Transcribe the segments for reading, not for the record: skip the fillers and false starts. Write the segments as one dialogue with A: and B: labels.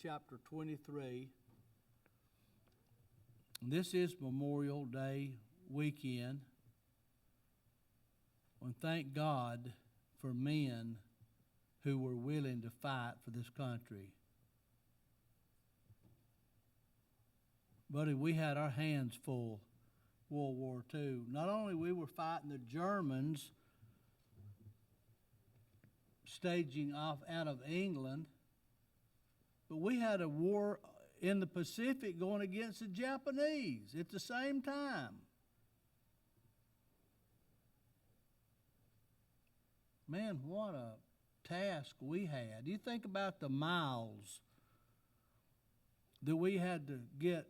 A: chapter 23. This is Memorial Day weekend. And thank God for men who were willing to fight for this country. Buddy, we had our hands full World War II. Not only we were fighting the Germans staging off out of England, but we had a war in the Pacific going against the Japanese at the same time. Man, what a task we had. You think about the miles that we had to get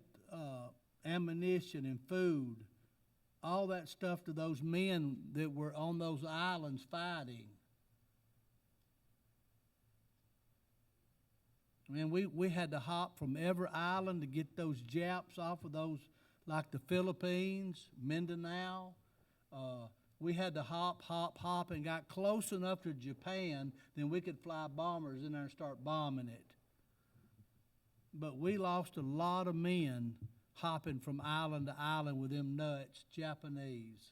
A: ammunition and food, all that stuff to those men that were on those islands fighting. Man, we had to hop from every island to get those Japs off of those, like the Philippines, Mindanao. We had to hop, and got close enough to Japan, then we could fly bombers in there and start bombing it. But we lost a lot of men hopping from island to island with them nuts, Japanese.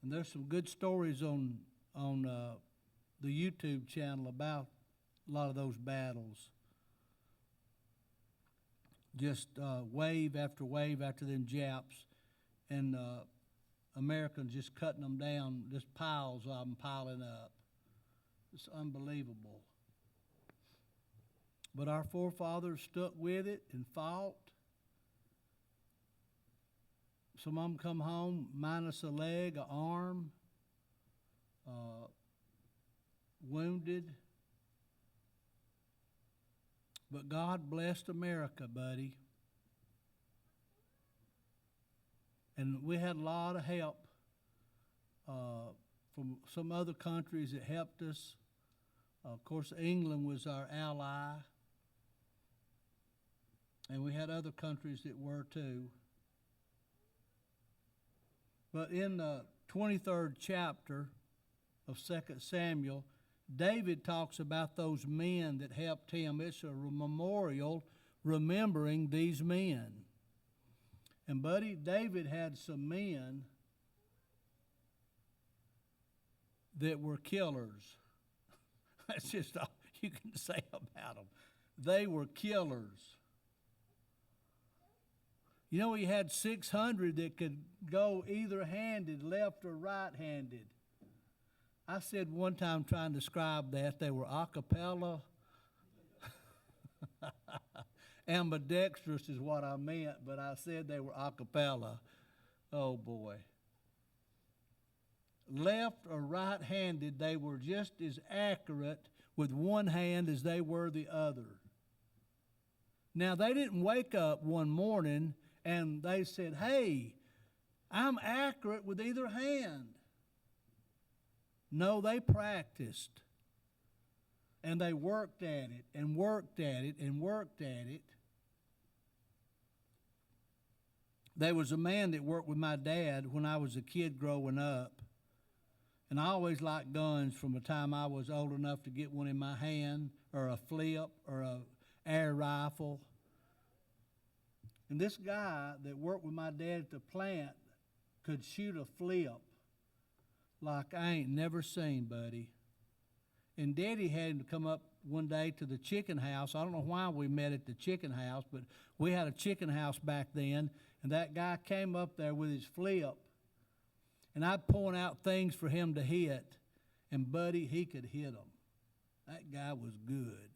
A: And there's some good stories on the YouTube channel about a lot of those battles. Just wave after them Japs, and Americans just cutting them down, just piles of them piling up. It's unbelievable. But our forefathers stuck with it and fought. Some of them come home minus a leg, an arm, wounded. But God blessed America, buddy. And we had a lot of help from some other countries that helped us. Of course, England was our ally. And we had other countries that were too. But in the 23rd chapter of 2 Samuel, David talks about those men that helped him. It's a memorial remembering these men. And buddy, David had some men that were killers. That's just all you can say about them. They were killers. You know, he had 600 that could go either-handed, left or right-handed. I said one time trying to describe that, they were a cappella. Ambidextrous is what I meant, but I said they were a cappella. Oh, boy. Left or right-handed, they were just as accurate with one hand as they were the other. Now, they didn't wake up one morning and they said, hey, I'm accurate with either hand. No, they practiced. And they worked at it and worked at it and worked at it. There was a man that worked with my dad when I was a kid growing up. And I always liked guns from the time I was old enough to get one in my hand, or a flip, or a air rifle. And this guy that worked with my dad at the plant could shoot a flip like I ain't never seen, buddy. And Daddy had him to come up one day to the chicken house. I don't know why we met at the chicken house, but we had a chicken house back then, and that guy came up there with his flip. And I'd point out things for him to hit, and buddy, he could hit them. That guy was good.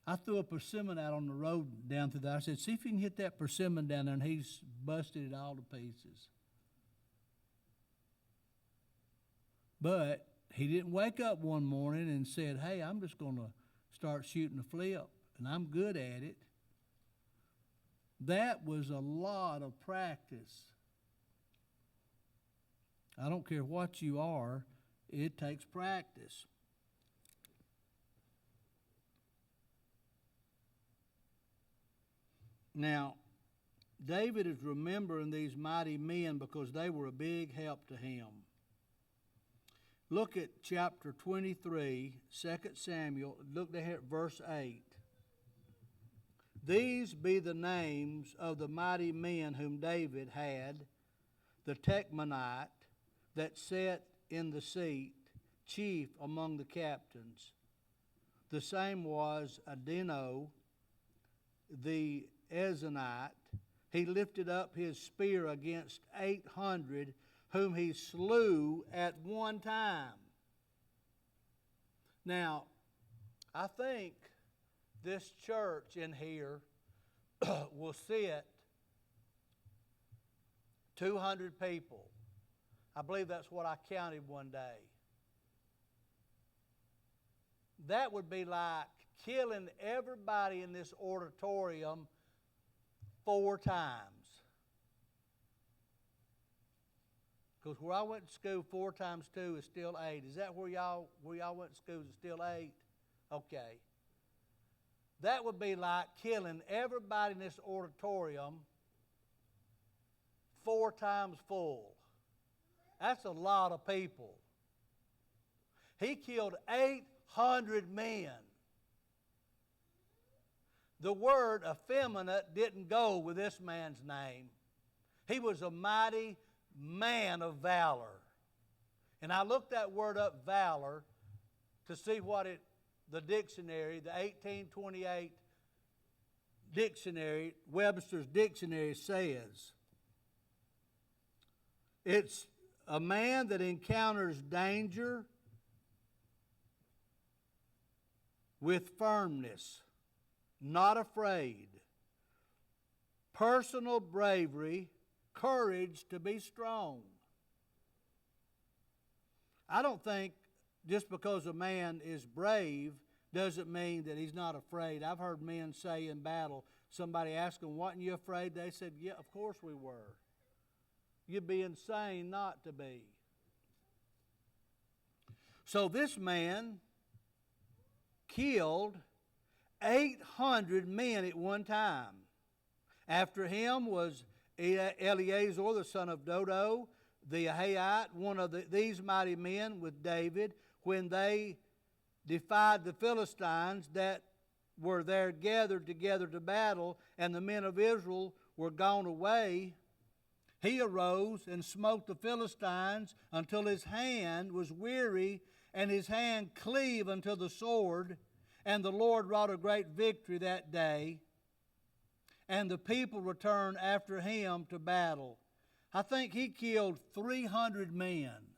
A: I threw a persimmon out on the road down through there. I said, see if you can hit that persimmon down there, and he's busted it all to pieces. But he didn't wake up one morning and said, hey, I'm just going to start shooting a flip, and I'm good at it. That was a lot of practice. I don't care what you are, it takes practice. Now, David is remembering these mighty men because they were a big help to him. Look at chapter 23, 2 Samuel. Look there at verse 8. These be the names of the mighty men whom David had, the Techmonite that sat in the seat, chief among the captains. The same was Adino, the Ezonite. He lifted up his spear against 800, whom he slew at one time. Now, I think this church in here will sit 200 people. I believe that's what I counted one day. That would be like killing everybody in this auditorium 4 times. Because where I went to school, 4 times 2 is still 8. Is that where y'all went to school? Is it still 8? Okay. That would be like killing everybody in this auditorium 4 times full. That's a lot of people. He killed 800 men. The word effeminate didn't go with this man's name. He was a mighty man of valor. And I looked that word up, valor, to see what the dictionary, the 1828 dictionary, Webster's dictionary says. It's a man that encounters danger with firmness, not afraid, personal bravery, courage to be strong. I don't think just because a man is brave doesn't mean that he's not afraid. I've heard men say in battle, somebody asked them, "Wasn't you afraid?" They said, "Yeah, of course we were. You'd be insane not to be." So this man killed 800 men at one time. After him was Eleazar, the son of Dodo, the Ahite, one of these mighty men with David, when they defied the Philistines that were there gathered together to battle, and the men of Israel were gone away. He arose and smote the Philistines until his hand was weary, and his hand cleave unto the sword. And the Lord wrought a great victory that day, and the people returned after him to battle. I think he killed 300 men.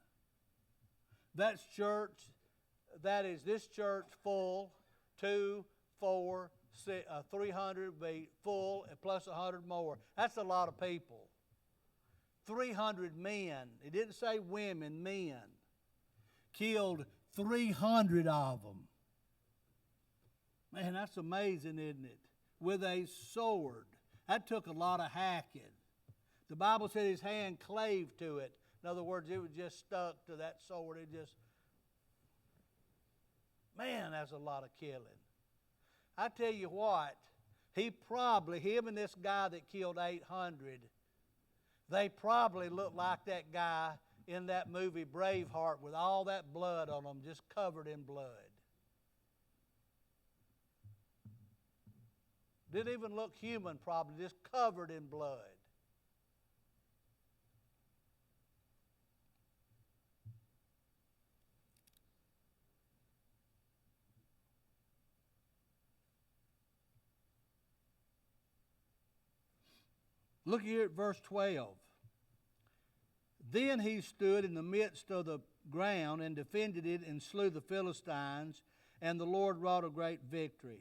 A: That's church. That is this church full, 2, 4, 6, 300 be full, plus 100 more. That's a lot of people. 300 men. It didn't say women, men. Killed 300 of them. Man, that's amazing, isn't it? With a sword. That took a lot of hacking. The Bible said his hand clave to it. In other words, it was just stuck to that sword. It just, man, that's a lot of killing. I tell you what, him and this guy that killed 800, they probably looked like that guy in that movie Braveheart with all that blood on them, just covered in blood. Didn't even look human, probably, just covered in blood. Look here at verse 12. Then he stood in the midst of the ground and defended it and slew the Philistines, and the Lord wrought a great victory.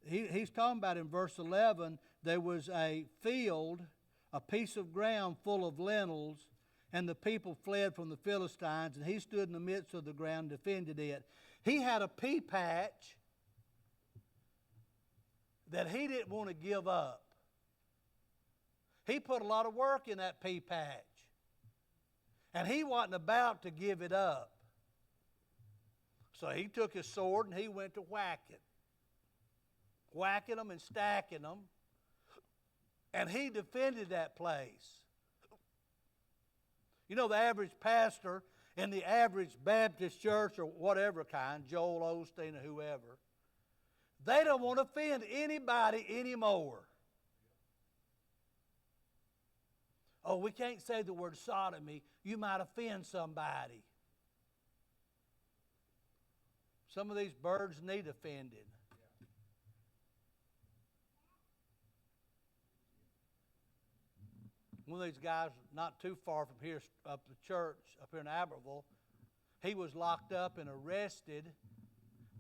A: He's talking about in verse 11, there was a field, a piece of ground full of lentils, and the people fled from the Philistines, and he stood in the midst of the ground and defended it. He had a pea patch that he didn't want to give up. He put a lot of work in that pea patch, and he wasn't about to give it up. So he took his sword and he went to whacking them and stacking them. And he defended that place. You know, the average pastor in the average Baptist church or whatever kind, Joel Osteen or whoever, they don't want to offend anybody anymore. Oh, we can't say the word sodomy. You might offend somebody. Some of these birds need offended. One of these guys not too far from here, up the church, up here in Aberville, he was locked up and arrested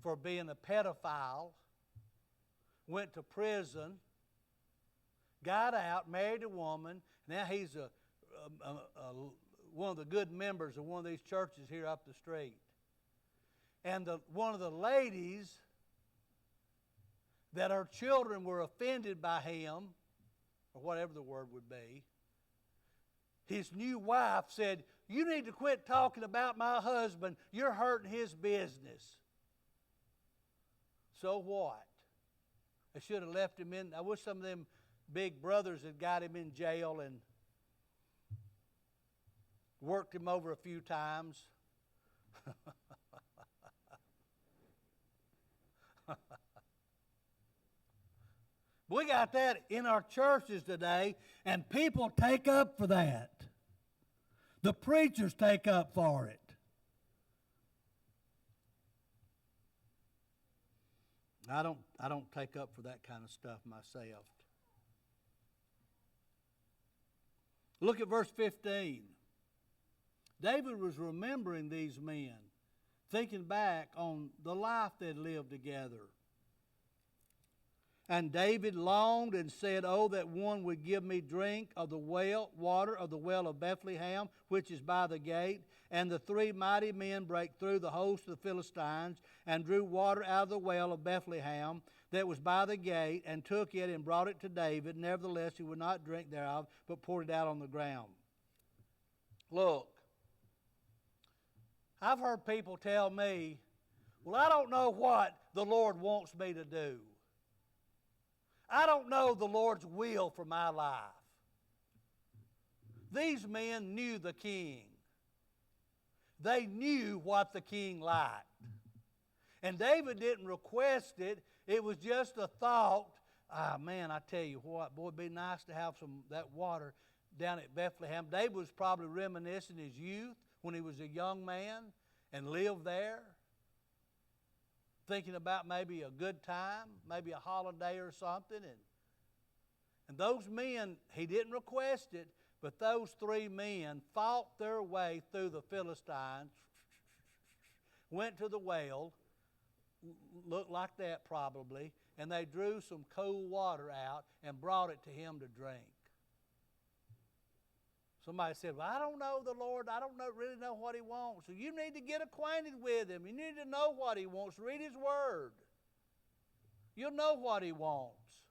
A: for being a pedophile, went to prison, got out, married a woman. Now he's one of the good members of one of these churches here up the street. And one of the ladies that her children were offended by him, or whatever the word would be, his new wife said, "You need to quit talking about my husband. You're hurting his business." So what? I should have left him in. I wish some of them big brothers had got him in jail and worked him over a few times. We got that in our churches today, and people take up for that. The preachers take up for it. I don't take up for that kind of stuff myself. Look at verse 15. David was remembering these men, thinking back on the life they'd lived together. And David longed and said, "Oh, that one would give me drink of the water of the well of Bethlehem, which is by the gate." And the three mighty men brake through the host of the Philistines, and drew water out of the well of Bethlehem that was by the gate, and took it and brought it to David. Nevertheless, he would not drink thereof, but poured it out on the ground. Look, I've heard people tell me, "Well, I don't know what the Lord wants me to do. I don't know the Lord's will for my life." These men knew the king. They knew what the king liked. And David didn't request it. It was just a thought. Man, I tell you what, boy, it'd be nice to have some that water down at Bethlehem. David was probably reminiscing his youth when he was a young man and lived there, thinking about maybe a good time, maybe a holiday or something. And those men, he didn't request it, but those three men fought their way through the Philistines, went to the well, looked like that probably, and they drew some cold water out and brought it to him to drink. Somebody said, "Well, I don't know the Lord. I don't really know what he wants." So you need to get acquainted with him. You need to know what he wants. Read his word. You'll know what he wants.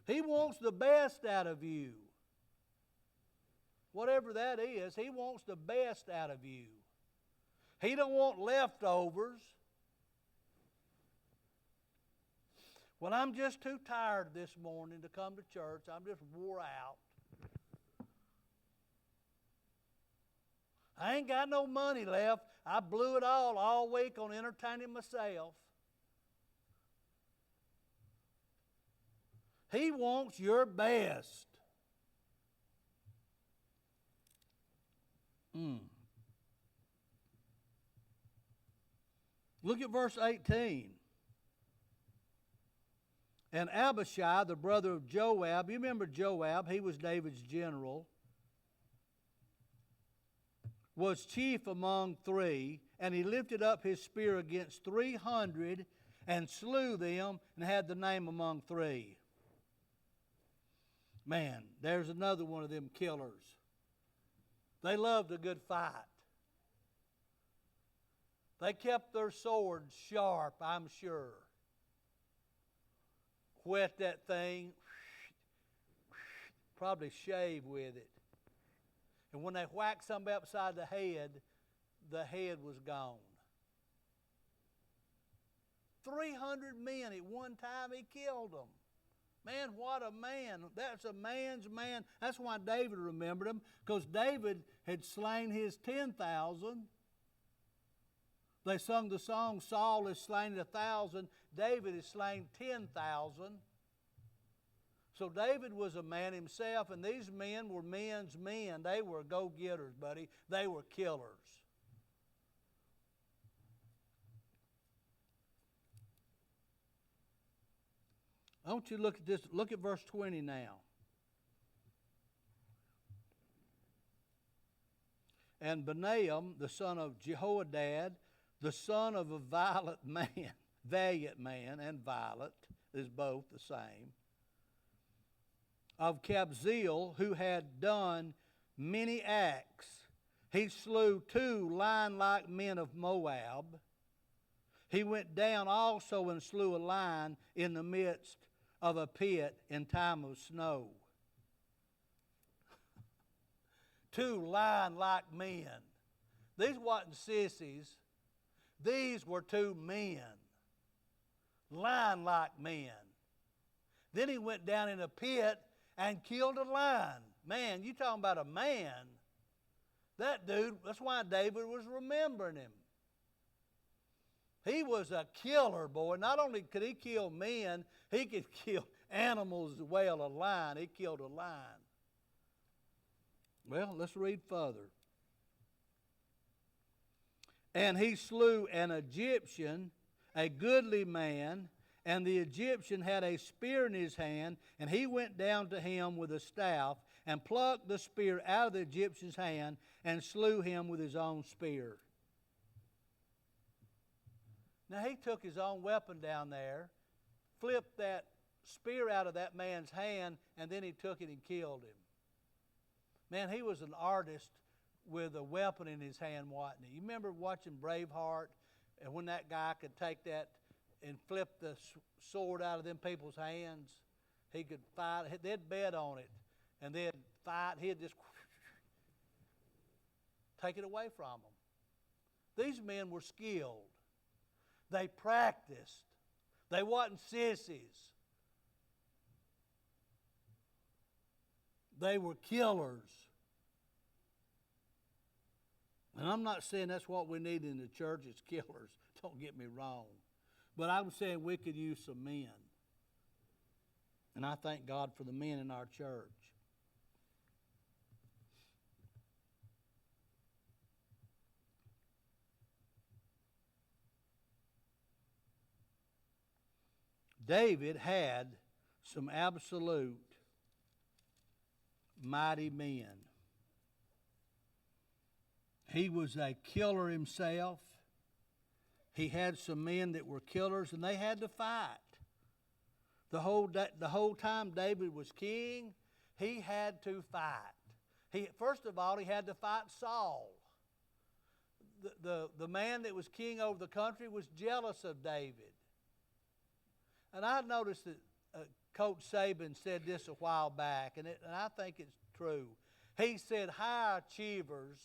A: He wants the best out of you. Whatever that is, he wants the best out of you. He don't want leftovers. "Well, I'm just too tired this morning to come to church. I'm just wore out. I ain't got no money left. I blew it all week on entertaining myself." He wants your best. Look at verse 18. And Abishai, the brother of Joab, you remember Joab, he was David's general, was chief among three, and he lifted up his spear against 300 and slew them and had the name among three. Man, there's another one of them killers. They loved a good fight. They kept their swords sharp, I'm sure. Whet that thing, probably shave with it. And when they whacked somebody upside the head was gone. 300 men at one time, he killed them. Man, what a man. That's a man's man. That's why David remembered him, because David had slain his 10,000. They sung the song, Saul has slain 1,000. David has slain 10,000. So David was a man himself, and these men were men's men. They were go-getters, buddy. They were killers. I want you to look at this. Look at verse 20 now. And Benaiah, the son of Jehoiada, the son of a violent man, valiant man and violent is both the same, of Kabzeel, who had done many acts. He slew 2 lion-like men of Moab. He went down also and slew a lion in the midst of a pit in time of snow. 2 lion-like men. These wasn't sissies. These were 2 men. Lion-like men. Then he went down in a pit and killed a lion. Man, you talking about a man. That dude, that's why David was remembering him. He was a killer, boy. Not only could he kill men, he could kill animals as well. A lion, he killed a lion. Well, let's read further. And he slew an Egyptian, a goodly man, and the Egyptian had a spear in his hand, and he went down to him with a staff and plucked the spear out of the Egyptian's hand and slew him with his own spear. Now he took his own weapon down there, flipped that spear out of that man's hand, and then he took it and killed him. Man, he was an artist with a weapon in his hand, wasn't he? You remember watching Braveheart, and when that guy could take that and flip the sword out of them people's hands, he could fight. They'd bet on it, and they'd fight. He'd just take it away from them. These men were skilled. They practiced. They wasn't sissies. They were killers. And I'm not saying that's what we need in the church is killers. Don't get me wrong. But I'm saying we could use some men. And I thank God for the men in our church. David had some absolute mighty men. He was a killer himself. He had some men that were killers, and they had to fight. The whole time David was king, he had to fight. First of all, he had to fight Saul. The man that was king over the country was jealous of David. And I noticed that Coach Saban said this a while back, and I think it's true. He said high achievers,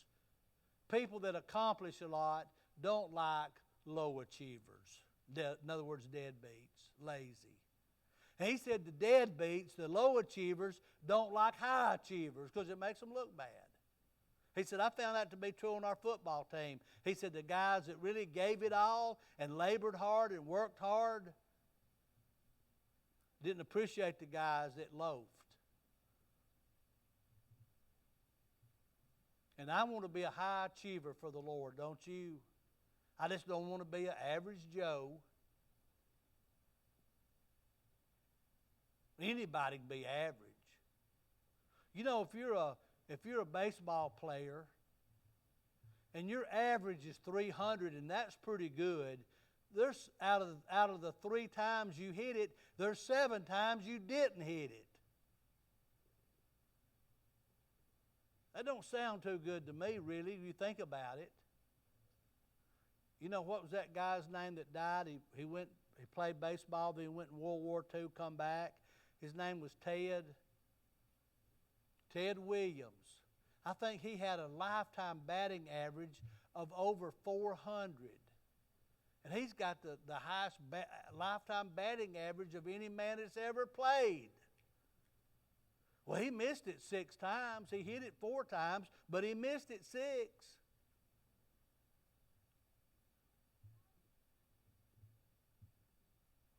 A: people that accomplish a lot, don't like low achievers. In other words, deadbeats, lazy. And he said the deadbeats, the low achievers, don't like high achievers because it makes them look bad. He said, I found that to be true on our football team. He said the guys that really gave it all and labored hard and worked hard didn't appreciate the guys that loafed. And I want to be a high achiever for the Lord, don't you? I just don't want to be an average Joe. Anybody can be average. You know, if you're a baseball player and your average is 300 and that's pretty good, there's out of the 3 times you hit it, there's 7 times you didn't hit it. That don't sound too good to me, really, if you think about it. You know, what was that guy's name that died? He played baseball, then he went in World War II, come back. His name was Ted Williams. I think he had a lifetime batting average of over 400. And he's got the highest lifetime batting average of any man that's ever played. Well, he missed it 6 times. He hit it 4 times, but he missed it 6.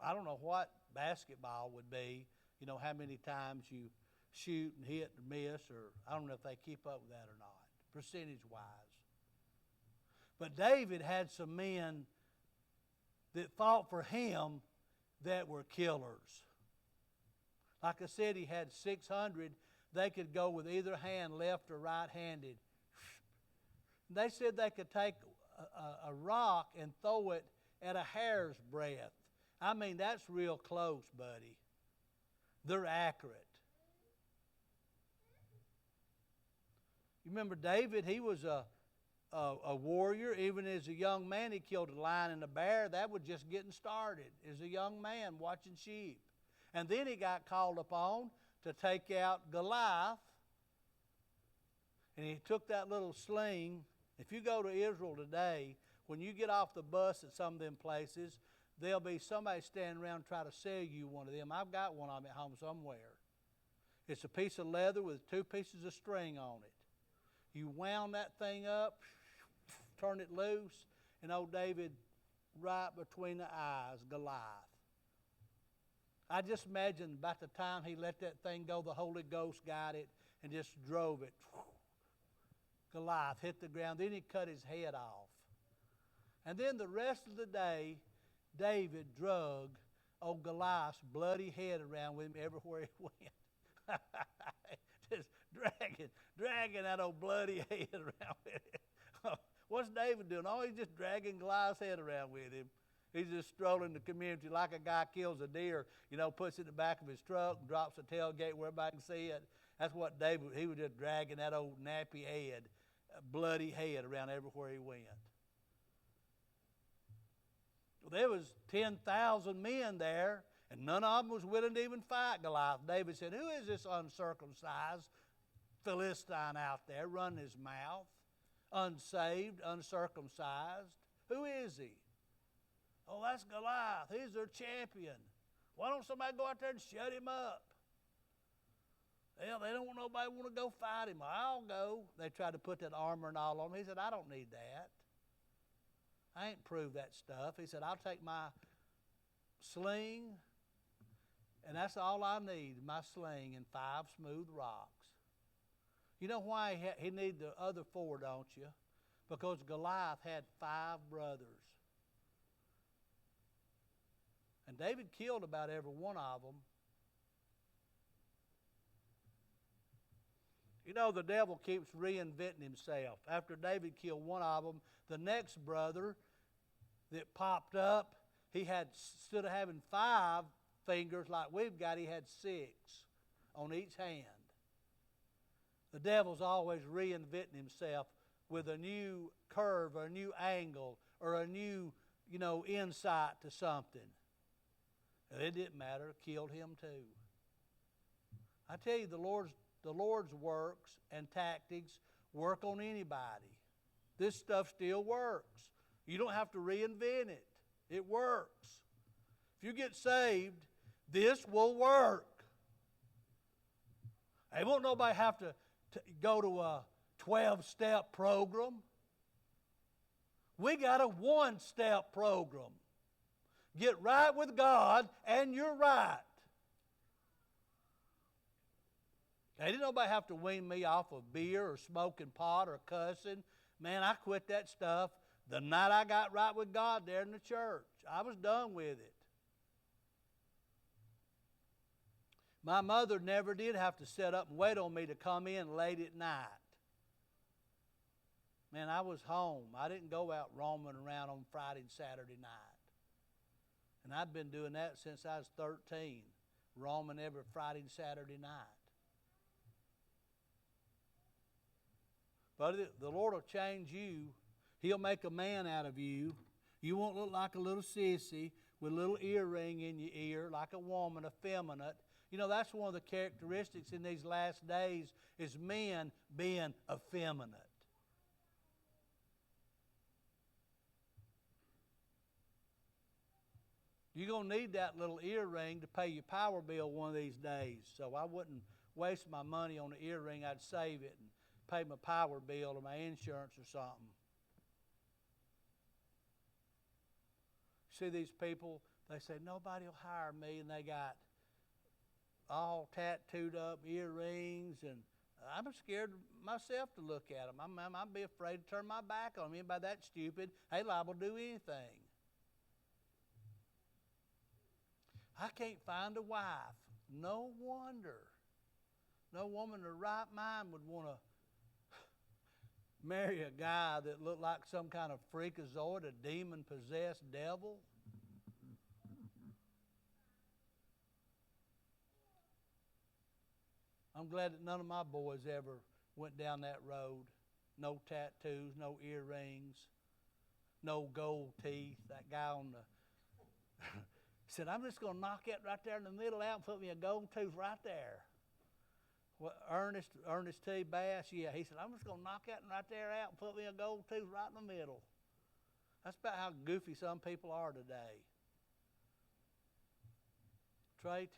A: I don't know what basketball would be, how many times you shoot and hit and miss, or I don't know if they keep up with that or not, percentage-wise. But David had some men that fought for him that were killers. Like I said, he had 600. They could go with either hand, left or right-handed. They said they could take a rock and throw it at a hair's breadth. I mean, that's real close, buddy. They're accurate. You remember David, he was a warrior. Even as a young man, he killed a lion and a bear. That was just getting started as a young man watching sheep. And then he got called upon to take out Goliath. And he took that little sling. If you go to Israel today, when you get off the bus at some of them places, there'll be somebody standing around trying to sell you one of them. I've got one of them at home somewhere. It's a piece of leather with 2 pieces of string on it. You wound that thing up, turn it loose, and old David right between the eyes, Goliath. I just imagine about the time he let that thing go, the Holy Ghost got it and just drove it. Goliath hit the ground. Then he cut his head off. And then the rest of the day, David drug old Goliath's bloody head around with him everywhere he went. Just dragging that old bloody head around with him. What's David doing? Oh, he's just dragging Goliath's head around with him. He's just strolling the community like a guy kills a deer, puts it in the back of his truck, drops the tailgate where everybody can see it. That's what David, he was just dragging that old nappy head, bloody head around everywhere he went. Well, there was 10,000 men there, and none of them was willing to even fight Goliath. David said, who is this uncircumcised Philistine out there running his mouth? Unsaved, uncircumcised. Who is he? Oh, that's Goliath. He's their champion. Why don't somebody go out there and shut him up? Hell, they don't want nobody to go fight him. I'll go. They tried to put that armor and all on him. He said, I don't need that. I ain't proved that stuff. He said, I'll take my sling, and that's all I need, my sling and 5 smooth rocks. You know why he needed the other 4, don't you? Because Goliath had 5 brothers. And David killed about every one of them. The devil keeps reinventing himself. After David killed one of them, the next brother that popped up, he had, instead of having 5 fingers like we've got, he had 6 on each hand. The devil's always reinventing himself with a new curve or a new angle or a new, insight to something. And it didn't matter. Killed him too. I tell you, the Lord's works and tactics work on anybody. This stuff still works. You don't have to reinvent it. It works. If you get saved, this will work. They won't nobody have to go to a 12-step program. We got a 1-step program. Get right with God and you're right. They didn't nobody have to wean me off of beer or smoking pot or cussing. Man, I quit that stuff the night I got right with God there in the church. I was done with it. My mother never did have to sit up and wait on me to come in late at night. Man, I was home. I didn't go out roaming around on Friday and Saturday night. And I've been doing that since I was 13, roaming every Friday and Saturday night. But the Lord will change you. He'll make a man out of you. You won't look like a little sissy with a little earring in your ear, like a woman, effeminate. That's one of the characteristics in these last days is men being effeminate. You're going to need that little earring to pay your power bill one of these days. So I wouldn't waste my money on the earring. I'd save it and pay my power bill or my insurance or something. See these people, they say, nobody will hire me, and they got all tattooed up earrings, and I'm scared myself to look at them. I'd be afraid to turn my back on them. Anybody that stupid, they liable to do anything. I can't find a wife. No wonder. No woman in her right mind would want to marry a guy that looked like some kind of freakazoid, a demon-possessed devil. I'm glad that none of my boys ever went down that road. No tattoos, no earrings, no gold teeth. That guy on the said, I'm just going to knock it right there in the middle out and put me a gold tooth right there. Well, Ernest T. Bass, yeah, he said, I'm just going to knock that right there out and put me a gold tooth right in the middle. That's about how goofy some people are today. Trey,